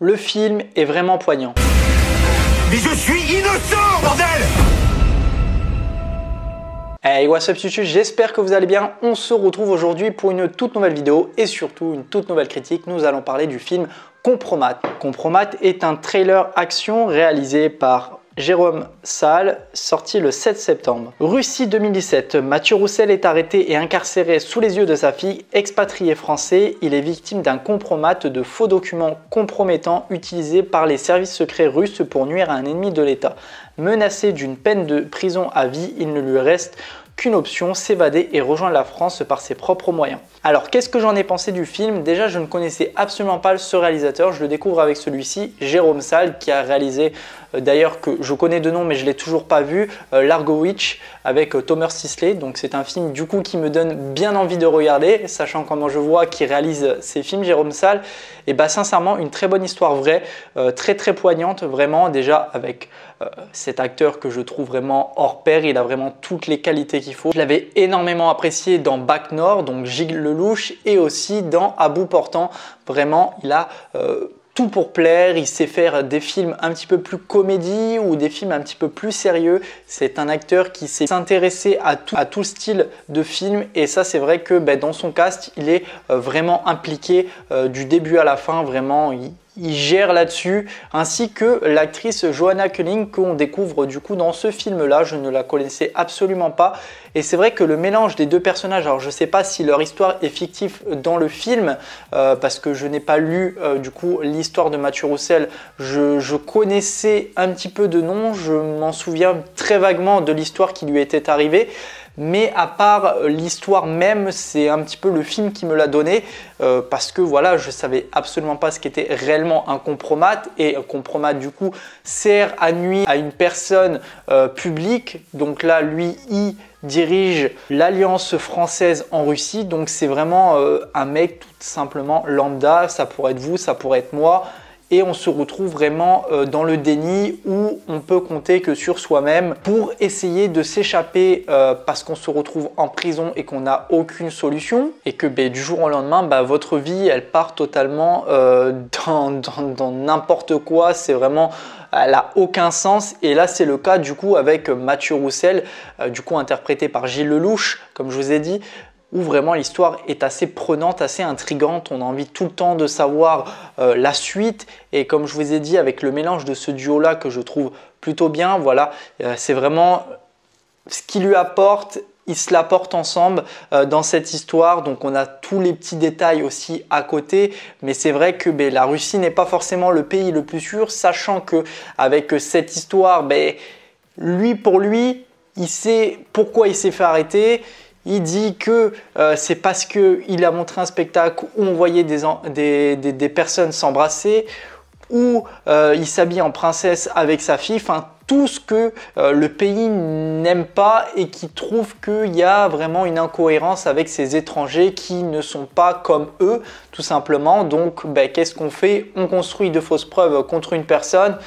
Le film est vraiment poignant. Mais je suis innocent, bordel! Hey, what's up YouTube, j'espère que vous allez bien. On se retrouve aujourd'hui pour une toute nouvelle vidéo et surtout une toute nouvelle critique. Nous allons parler du film Compromat. Compromat est un trailer action réalisé par Jérôme Salle, sorti le 7 septembre. Russie 2017, Mathieu Roussel est arrêté et incarcéré sous les yeux de sa fille. Expatrié français, il est victime d'un compromat de faux documents compromettants utilisés par les services secrets russes pour nuire à un ennemi de l'État. Menacé d'une peine de prison à vie, il ne lui reste qu'une option, s'évader et rejoindre la France par ses propres moyens. Alors qu'est-ce que j'en ai pensé du film? Déjà, je ne connaissais absolument pas ce réalisateur, je le découvre avec celui-ci, Jérôme Salle, qui a réalisé d'ailleurs que je connais de nom mais je l'ai toujours pas vu, Largo Witch avec Thomas Sisley. Donc c'est un film du coup qui me donne bien envie de regarder, sachant comment je vois qu'il réalise ces films, Jérôme Salle. Et bah sincèrement une très bonne histoire vraie, très poignante vraiment, déjà avec cet acteur que je trouve vraiment hors pair, il a vraiment toutes les qualités qu'il faut. Je l'avais énormément apprécié dans Bac Nord, donc Gilles Lelouch, et aussi dans À bout portant. Vraiment il a tout pour plaire, il sait faire des films un petit peu plus comédie ou des films un petit peu plus sérieux. C'est un acteur qui sait s'intéresser à tout style de film, et ça c'est vrai que dans son cast il est vraiment impliqué du début à la fin, vraiment il gère là-dessus, ainsi que l'actrice Joanna Koenig qu'on découvre du coup dans ce film-là. Je ne la connaissais absolument pas, et c'est vrai que le mélange des deux personnages, alors je ne sais pas si leur histoire est fictive dans le film, parce que je n'ai pas lu du coup l'histoire de Mathieu Roussel. Je connaissais un petit peu de nom, je m'en souviens très vaguement de l'histoire qui lui était arrivée. Mais à part l'histoire même, c'est un petit peu le film qui me l'a donné, parce que voilà, je savais absolument pas ce qu'était réellement un compromat, et un compromat du coup sert à nuire à une personne publique. Donc là, lui, il dirige l'Alliance française en Russie, donc c'est vraiment un mec tout simplement lambda, ça pourrait être vous, ça pourrait être moi. Et on se retrouve vraiment dans le déni où on peut compter que sur soi-même pour essayer de s'échapper parce qu'on se retrouve en prison et qu'on n'a aucune solution, et que du jour au lendemain, votre vie elle part totalement dans n'importe quoi. C'est vraiment, elle n'a aucun sens. Et là c'est le cas du coup avec Mathieu Roussel, du coup interprété par Gilles Lelouch, comme je vous ai dit, où vraiment l'histoire est assez prenante, assez intrigante. On a envie tout le temps de savoir la suite, et comme je vous ai dit, avec le mélange de ce duo-là que je trouve plutôt bien, voilà, c'est vraiment ce qui lui apporte. Ils se l'apportent ensemble dans cette histoire, donc on a tous les petits détails aussi à côté, mais c'est vrai que la Russie n'est pas forcément le pays le plus sûr, sachant que avec cette histoire, pour lui, il sait pourquoi il s'est fait arrêter. Il dit que c'est parce qu'il a montré un spectacle où on voyait des personnes s'embrasser, où il s'habille en princesse avec sa fille, enfin tout ce que le pays n'aime pas, et qui trouve qu'il y a vraiment une incohérence avec ces étrangers qui ne sont pas comme eux, tout simplement. Donc qu'est-ce qu'on fait? On construit de fausses preuves contre une personne,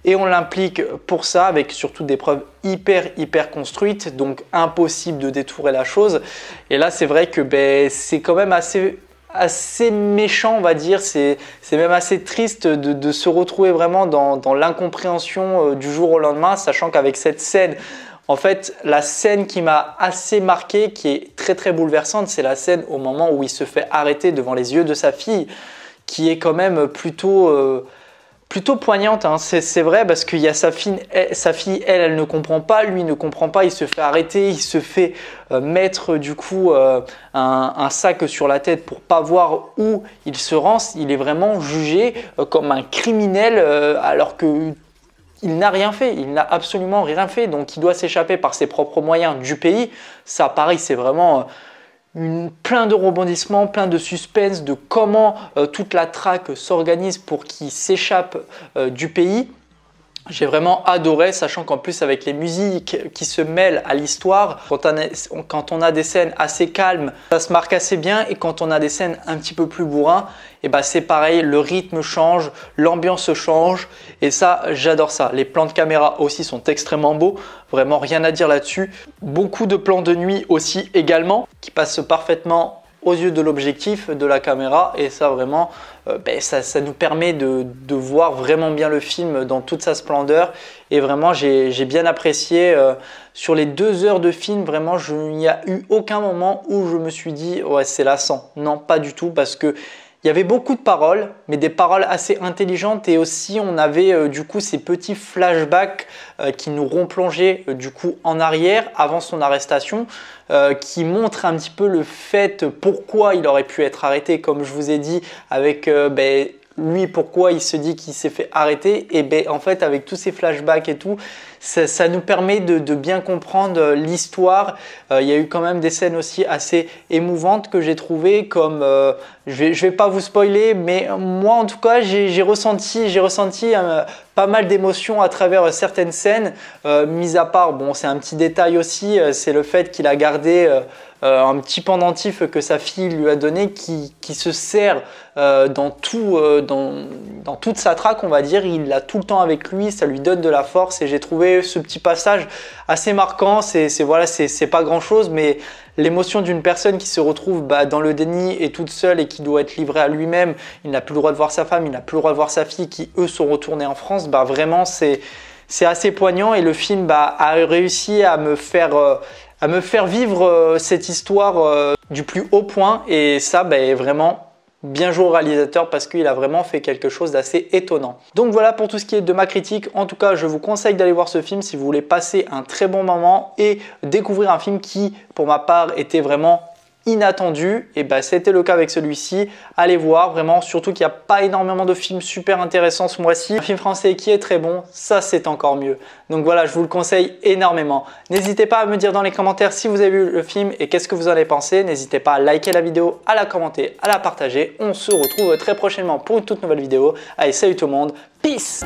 et on l'implique pour ça, avec surtout des preuves hyper construites, donc impossible de détourer la chose. Et là c'est vrai que c'est quand même assez méchant, on va dire. C'est même assez triste de se retrouver vraiment dans l'incompréhension du jour au lendemain, sachant qu'avec cette scène, en fait la scène qui m'a assez marqué, qui est très bouleversante, c'est la scène au moment où il se fait arrêter devant les yeux de sa fille, qui est quand même plutôt poignante, hein. C'est vrai, parce qu'il y a sa fille, elle ne comprend pas, lui ne comprend pas, il se fait arrêter, il se fait mettre du coup un sac sur la tête pour pas voir où il se rend. Il est vraiment jugé comme un criminel alors que il n'a rien fait, il n'a absolument rien fait, donc il doit s'échapper par ses propres moyens du pays. Ça pareil, c'est vraiment plein de rebondissements, plein de suspense de comment toute la traque s'organise pour qu'il s'échappe du pays. J'ai vraiment adoré, sachant qu'en plus avec les musiques qui se mêlent à l'histoire, quand on a des scènes assez calmes, ça se marque assez bien, et quand on a des scènes un petit peu plus bourrin, et c'est pareil, le rythme change, l'ambiance change, et ça j'adore ça. Les plans de caméra aussi sont extrêmement beaux, vraiment rien à dire là-dessus. Beaucoup de plans de nuit aussi également, qui passent parfaitement aux yeux de l'objectif de la caméra, et ça vraiment ça nous permet de voir vraiment bien le film dans toute sa splendeur. Et vraiment j'ai bien apprécié sur les 2 heures de film. Vraiment il n'y a eu aucun moment où je me suis dit ouais c'est lassant, non pas du tout, parce que il y avait beaucoup de paroles, mais des paroles assez intelligentes, et aussi on avait du coup ces petits flashbacks qui nous replongeaient du coup en arrière avant son arrestation, qui montrent un petit peu le fait pourquoi il aurait pu être arrêté, comme je vous ai dit, avec lui pourquoi il se dit qu'il s'est fait arrêter. Et en fait avec tous ces flashbacks et tout, ça nous permet de bien comprendre l'histoire. Il y a eu quand même des scènes aussi assez émouvantes que j'ai trouvées, comme je vais pas vous spoiler, mais moi en tout cas j'ai ressenti pas mal d'émotions à travers certaines scènes, mis à part, bon c'est un petit détail aussi, c'est le fait qu'il a gardé un petit pendentif que sa fille lui a donné, qui se sert dans toute sa traque, on va dire. Il l'a tout le temps avec lui, ça lui donne de la force, et j'ai trouvé ce petit passage assez marquant. C'est pas grand chose, mais l'émotion d'une personne qui se retrouve dans le déni et toute seule, et qui doit être livrée à lui-même. Il n'a plus le droit de voir sa femme, il n'a plus le droit de voir sa fille, qui eux sont retournés en France. Vraiment c'est assez poignant, et le film a réussi à me faire vivre cette histoire du plus haut point. Et ça, vraiment bien joué au réalisateur, parce qu'il a vraiment fait quelque chose d'assez étonnant. Donc voilà pour tout ce qui est de ma critique. En tout cas, je vous conseille d'aller voir ce film si vous voulez passer un très bon moment et découvrir un film qui, pour ma part, était vraiment inattendu. Et c'était le cas avec celui-ci. Allez voir, vraiment, surtout qu'il n'y a pas énormément de films super intéressants ce mois-ci. Un film français qui est très bon, ça c'est encore mieux. Donc voilà, je vous le conseille énormément. N'hésitez pas à me dire dans les commentaires si vous avez vu le film et qu'est-ce que vous en avez pensé. N'hésitez pas à liker la vidéo, à la commenter, à la partager. On se retrouve très prochainement pour une toute nouvelle vidéo. Allez, salut tout le monde, peace!